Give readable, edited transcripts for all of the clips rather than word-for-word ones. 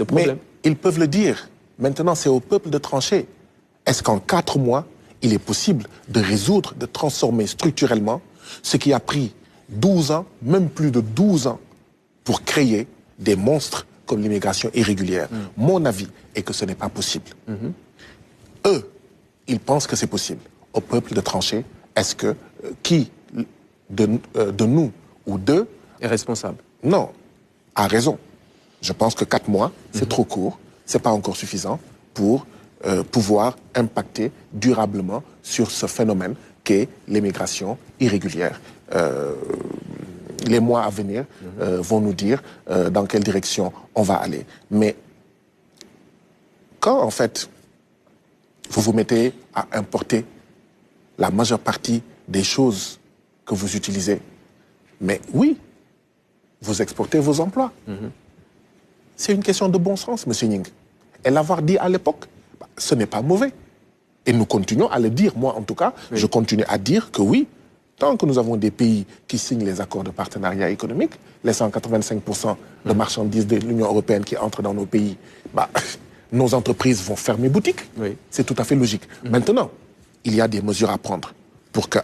de problème. Mais ils peuvent le dire. Maintenant, c'est au peuple de trancher. Est-ce qu'en 4 mois, il est possible de résoudre, de transformer structurellement ce qui a pris 12 ans, même plus de 12 ans, pour créer des monstres comme l'immigration irrégulière? Mon avis est que ce n'est pas possible. Eux, ils pensent que c'est possible. Au peuple de trancher, est-ce que qui de nous ou d'eux Est responsable? Non, a raison. Je pense que 4 mois, c'est trop court, c'est pas encore suffisant pour pouvoir impacter durablement sur ce phénomène qu'est l'immigration irrégulière. Les mois à venir vont nous dire dans quelle direction on va aller. Mais quand, en fait, vous vous mettez à importer la majeure partie des choses que vous utilisez, mais oui, vous exportez vos emplois. C'est une question de bon sens, M. Nying. Et l'avoir dit à l'époque, ce n'est pas mauvais. Et nous continuons à le dire. Moi, en tout cas, je continue à dire que oui, tant que nous avons des pays qui signent les accords de partenariat économique, les 185% de marchandises de l'Union européenne qui entrent dans nos pays, nos entreprises vont fermer boutique. C'est tout à fait logique. Maintenant, il y a des mesures à prendre pour que,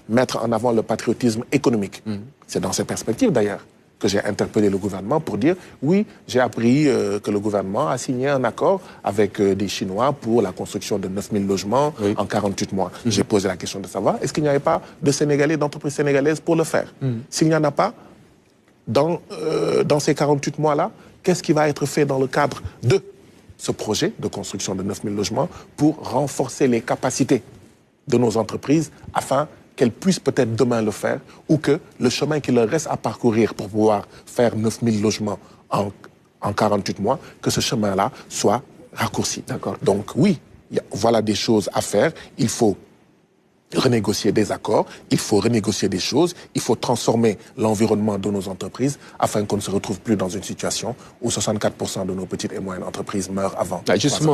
mettre en avant le patriotisme économique. C'est dans ces perspectives, d'ailleurs, que j'ai interpellé le gouvernement pour dire, oui, j'ai appris que le gouvernement a signé un accord avec des Chinois pour la construction de 9000 logements en 48 mois. J'ai posé la question de savoir, est-ce qu'il n'y avait pas de Sénégalais, d'entreprises sénégalaises pour le faire? S'il n'y en a pas, dans ces 48 mois-là, qu'est-ce qui va être fait dans le cadre de ce projet de construction de 9000 logements pour renforcer les capacités de nos entreprises afin qu'elles puissent peut-être demain le faire, ou que le chemin qu'il leur reste à parcourir pour pouvoir faire 9000 logements en 48 mois, que ce chemin-là soit raccourci. Donc oui, voilà des choses à faire. Il faut renégocier des accords, il faut renégocier des choses, il faut transformer l'environnement de nos entreprises afin qu'on ne se retrouve plus dans une situation où 64% de nos petites et moyennes entreprises meurent avant. Justement.